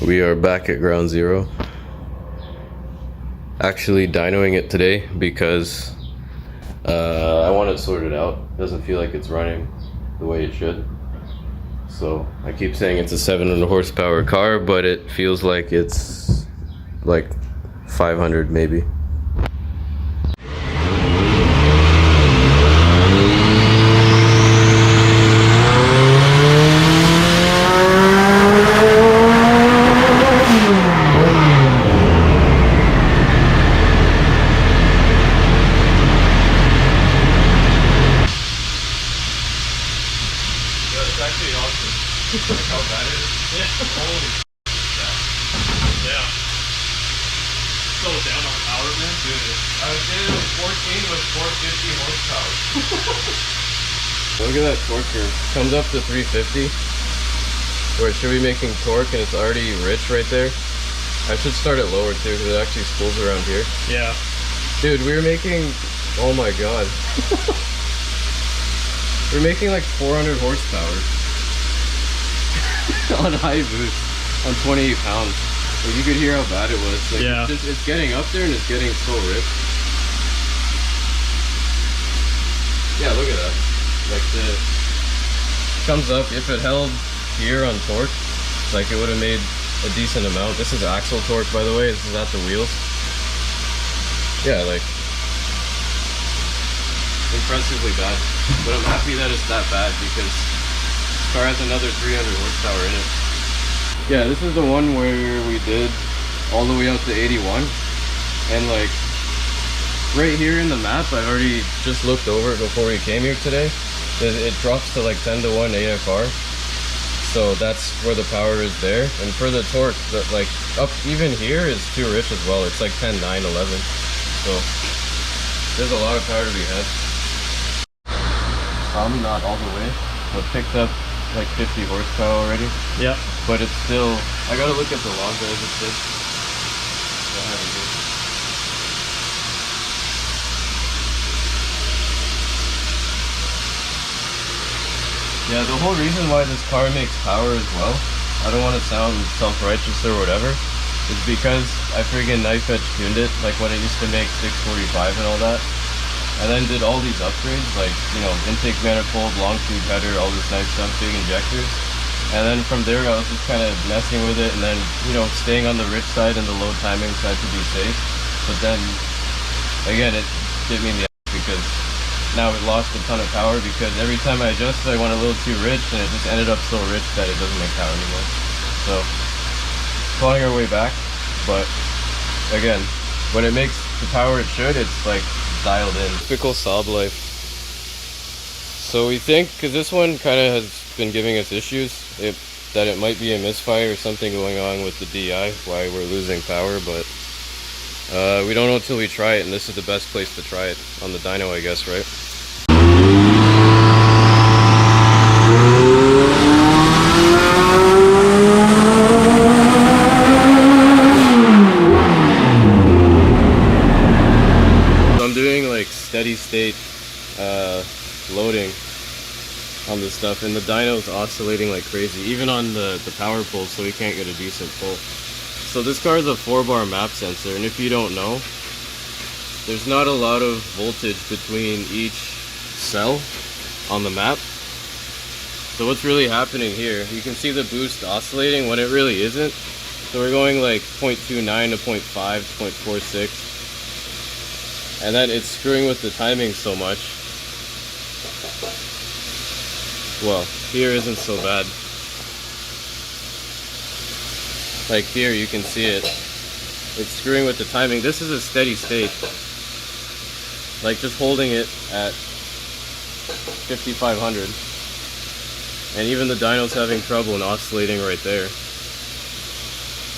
We are back at ground zero. Actually dynoing it today because I want it sorted out. Doesn't feel like it's running the way it should. So I keep saying it's a 700 horsepower car, but it feels like it's like 500 maybe. It's actually awesome. Like how bad it is. Yeah. Holy yeah. So down on power, man. Dude, I was getting it with 14 with 450 horsepower. Look at that torque curve. Comes up to 350. Where it should be making torque and it's already rich right there. I should start it lower too because it actually spools around here. Yeah. Dude, we were making, oh my god. We're making like 400 horsepower on high boost on 28 pounds. Like you could hear how bad it was. Like yeah. It's getting up there and it's getting so rich. Yeah, look at that. Like it comes up. If it held here on torque, like it would have made a decent amount. This is axle torque, by the way. This is at the wheels. Yeah, like impressively bad. But I'm happy that it's that bad because this car has another 300 horsepower in it. Yeah, this is the one where we did all the way out to 81. And like right here in the map, I already just looked over it before we came here today. It drops to like 10 to 1 AFR. So that's where the power is there. And for the torque, like up even here is too rich as well. It's like 10, 9, 11. So there's a lot of power to be had. Not all the way, but picked up like 50 horsepower already. Yeah. But it's still, I gotta look at the log that I just did. Yeah, the whole reason why this car makes power as well, I don't want to sound self-righteous or whatever, is because I friggin' knife edge tuned it, like when it used to make 645 and all that. And then did all these upgrades, like, you know, intake manifold, long tube header, all this nice stuff, big injectors. And then from there, I was just kind of messing with it and then, you know, staying on the rich side and the low timing side to be safe. But then, again, it bit me in the ass because now it lost a ton of power because every time I adjusted, I went a little too rich and it just ended up so rich that it doesn't make power anymore. So, clawing our way back, but again, when it makes the power it should, it's like dialed in. Typical Saab life. So we think, because this one kind of has been giving us issues, that it might be a misfire or something going on with the DI, why we're losing power, but we don't know until we try it, and this is the best place to try it, on the dyno, I guess, right? Steady state loading on this stuff, and the dyno's oscillating like crazy, even on the power pull, so we can't get a decent pull. So this car is a 4-bar map sensor, and if you don't know, there's not a lot of voltage between each cell on the map. So what's really happening here, you can see the boost oscillating when it really isn't. So we're going like 0.29 to 0.5 to 0.46. And then it's screwing with the timing so much. Well, here isn't so bad. Like here you can see it. It's screwing with the timing. This is a steady state. Like just holding it at 5500. And even the dyno's having trouble and oscillating right there.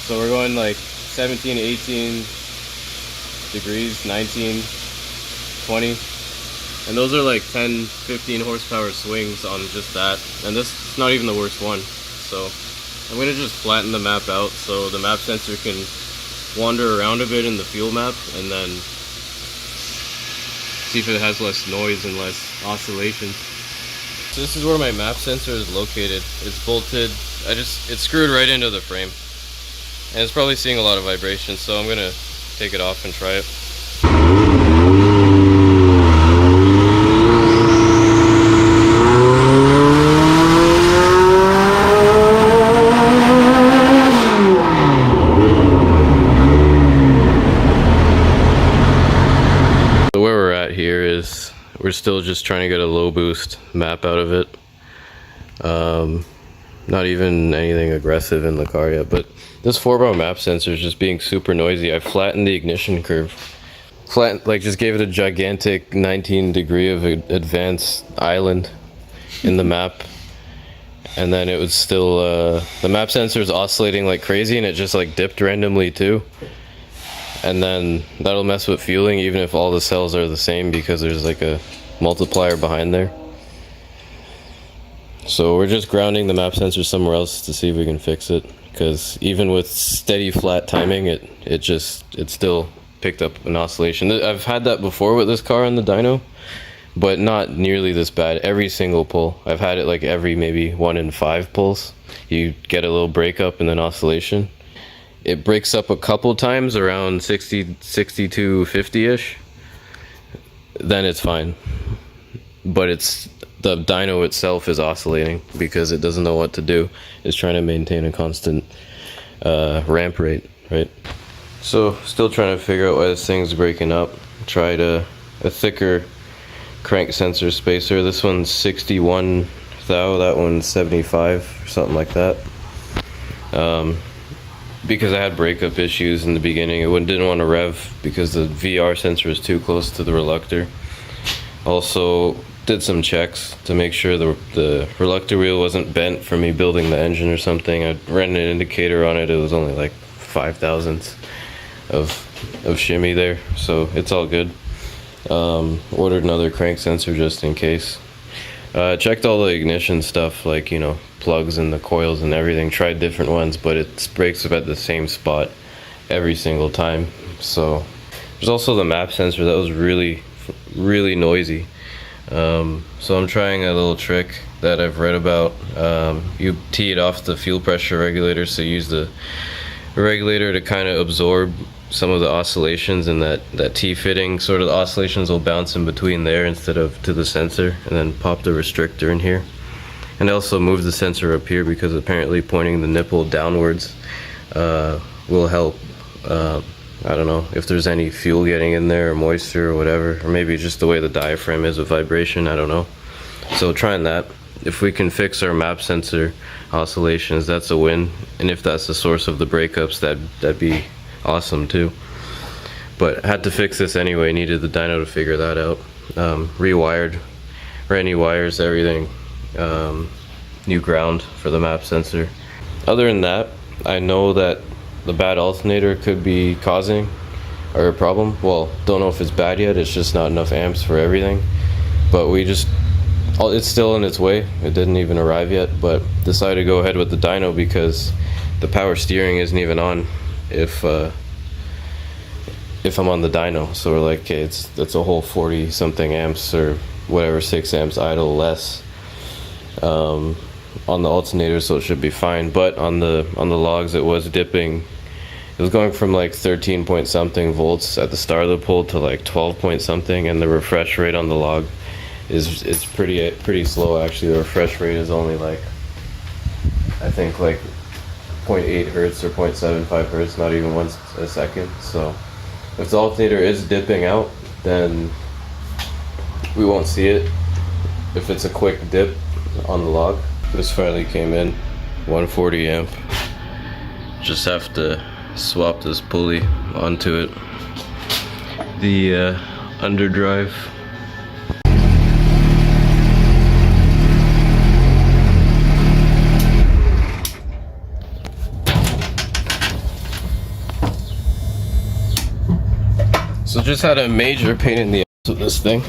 So we're going like 17, 18 degrees, 19, 20, and those are like 10, 15 horsepower swings on just that, and this is not even the worst one. So I'm going to just flatten the map out so the map sensor can wander around a bit in the fuel map, and then see if it has less noise and less oscillation. So this is where my map sensor is located. It's bolted, it's screwed right into the frame. and it's probably seeing a lot of vibration, so I'm gonna take it off and try it. So where we're at here is we're still just trying to get a low boost map out of it. Not even anything aggressive in the car yet, but this 4-bar map sensor is just being super noisy. I flattened the ignition curve. Like just gave it a gigantic 19-degree of advance island in the map. And then it was still, the map sensor is oscillating like crazy, and it just like dipped randomly too. And then that'll mess with fueling even if all the cells are the same, because there's like a multiplier behind there. So we're just grounding the map sensor somewhere else to see if we can fix it, because even with steady flat timing, it still picked up an oscillation. I've had that before with this car on the dyno, but not nearly this bad. Every single pull, I've had it like every maybe 1 in 5 pulls, you get a little breakup and then oscillation. It breaks up a couple times around 60 to 50-ish, then it's fine. But it's the dyno itself is oscillating because it doesn't know what to do. It's trying to maintain a constant ramp rate, right? So still trying to figure out why this thing's breaking up. Tried a thicker crank sensor spacer. This one's 61 thou, that one's 75 or something like that. Because I had breakup issues in the beginning, I didn't want to rev because the VR sensor is too close to the reluctor. Also did some checks to make sure the reluctor wheel wasn't bent from me building the engine or something. I ran an indicator on it, it was only like 5/1000ths of shimmy there, so it's all good. Ordered another crank sensor just in case. Checked all the ignition stuff, like, you know, plugs and the coils and everything. Tried different ones, but it breaks up at the same spot every single time. So there's also the map sensor that was really noisy. So I'm trying a little trick that I've read about. You tee it off the fuel pressure regulator, so you use the regulator to kind of absorb some of the oscillations, and that T-fitting sort of the oscillations will bounce in between there instead of to the sensor, and then pop the restrictor in here. And also move the sensor up here because apparently pointing the nipple downwards will help. I don't know if there's any fuel getting in there or moisture or whatever, or maybe just the way the diaphragm is with vibration, I don't know. So trying that. If we can fix our map sensor oscillations, that's a win. And if that's the source of the breakups, that'd be awesome too. But had to fix this anyway, needed the dyno to figure that out. Rewired, ran new wires, everything. New ground for the map sensor. Other than that, I know that the bad alternator could be causing a problem. Well, don't know if it's bad yet, it's just not enough amps for everything. But it's still in its way, it didn't even arrive yet, but decided to go ahead with the dyno because the power steering isn't even on if I'm on the dyno. So we're like, okay, that's a whole 40 something amps or whatever, 6 amps idle less on the alternator, so it should be fine. But on the logs it was dipping. It was going from like 13 point something volts at the start of the pull to like 12 point something, and the refresh rate on the log is pretty slow actually. The refresh rate is only like, I think like 0.8 hertz or 0.75 hertz, not even 1 second. So if the alternator is dipping out, then we won't see it if it's a quick dip on the log. This finally came in, 140 amp. Just have to swap this pulley onto it. The underdrive. So just had a major pain in the ass with this thing.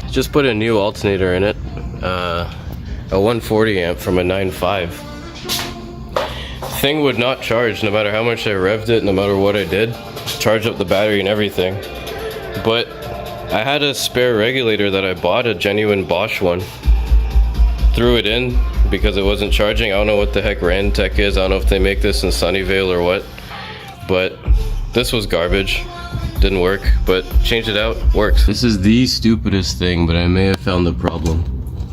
Just put a new alternator in it. A 140 amp from a 9.5. Thing would not charge no matter how much I revved it, no matter what I did. Charge up the battery and everything. But I had a spare regulator that I bought, a genuine Bosch one. threw it in because it wasn't charging. I don't know what the heck Randtech is. I don't know if they make this in Sunnyvale or what, but this was garbage. Didn't work, but changed it out, works. This is the stupidest thing, but I may have found the problem.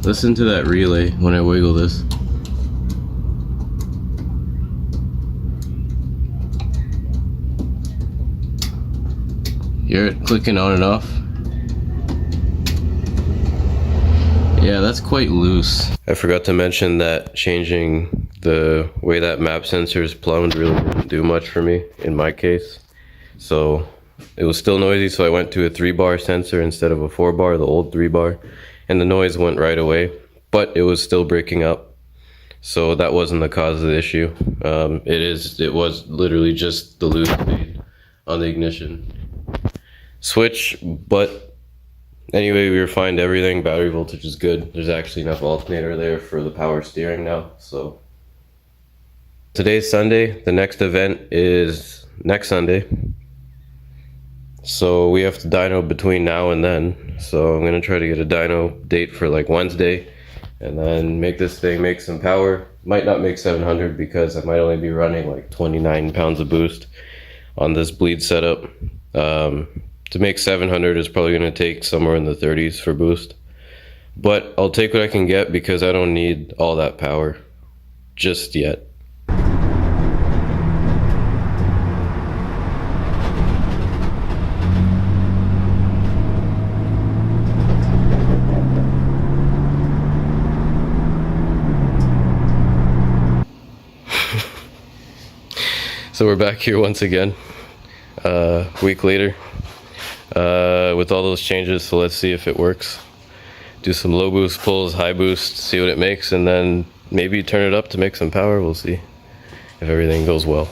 Listen to that relay when I wiggle this. Hear it clicking on and off? Yeah, that's quite loose. I forgot to mention that changing the way that map sensor is plumbed really didn't do much for me in my case. So it was still noisy, so I went to a 3-bar sensor instead of a 4-bar, the old 3-bar, and the noise went right away, but it was still breaking up. So that wasn't the cause of the issue. It was literally just the loose lead on the ignition switch, but anyway, we refined everything. Battery voltage is good. There's actually enough alternator there for the power steering now. So today's Sunday. The next event is next Sunday. So we have to dyno between now and then. So I'm gonna try to get a dyno date for like Wednesday and then make this thing make some power. Might not make 700 because I might only be running like 29 pounds of boost on this bleed setup. To make 700 is probably going to take somewhere in the 30s for boost. But I'll take what I can get because I don't need all that power just yet. So we're back here once again, a week later. With all those changes, so let's see if it works. Do some low boost pulls, high boost, see what it makes, and then maybe turn it up to make some power. We'll see if everything goes well.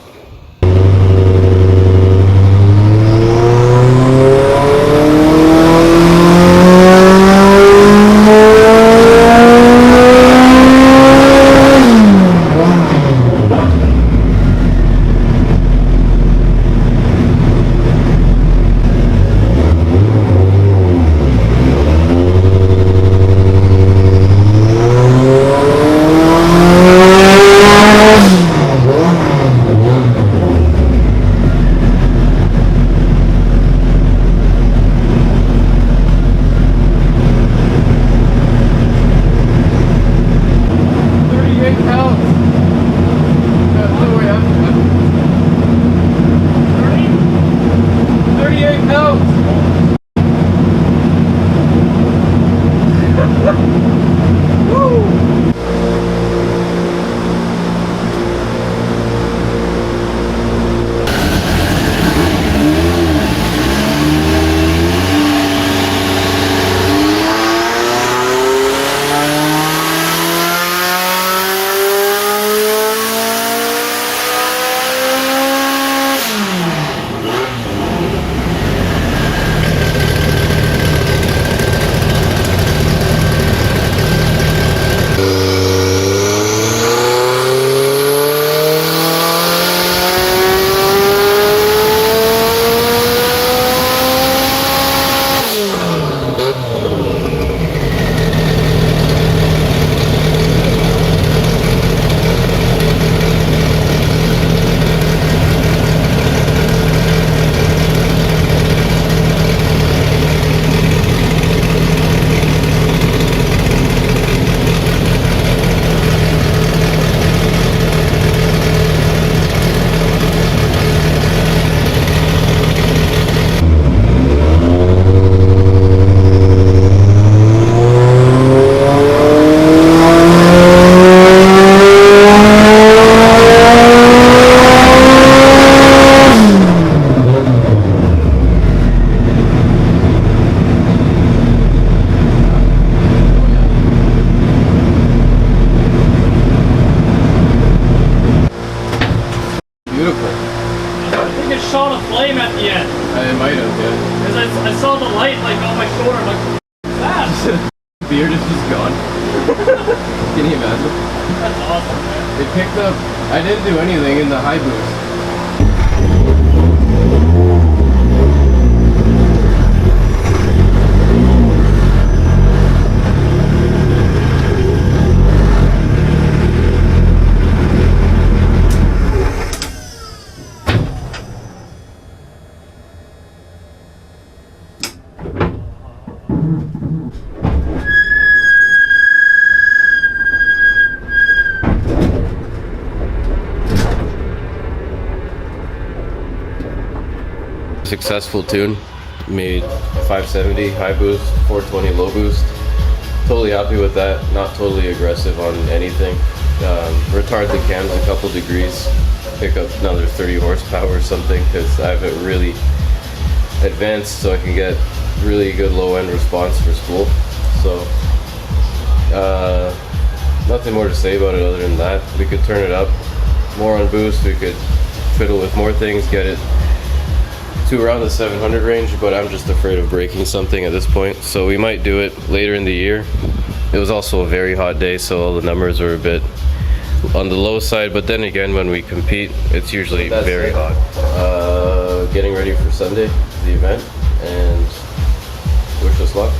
Beard is just gone. Can you imagine? That's awesome, man. It picked up, I didn't do anything in the high boost. Successful tune, made 570 high boost, 420 low boost. Totally happy with that, not totally aggressive on anything. Retard the cams a couple degrees, pick up another 30 horsepower or something, because I have it really advanced so I can get really good low end response for spool. So nothing more to say about it other than that. We could turn it up more on boost, we could fiddle with more things, get it to around the 700 range, but I'm just afraid of breaking something at this point, so we might do it later in the year. It was also a very hot day, so all the numbers were a bit on the low side, but then again, when we compete, it's usually very hot. Getting ready for Sunday, the event, and wish us luck.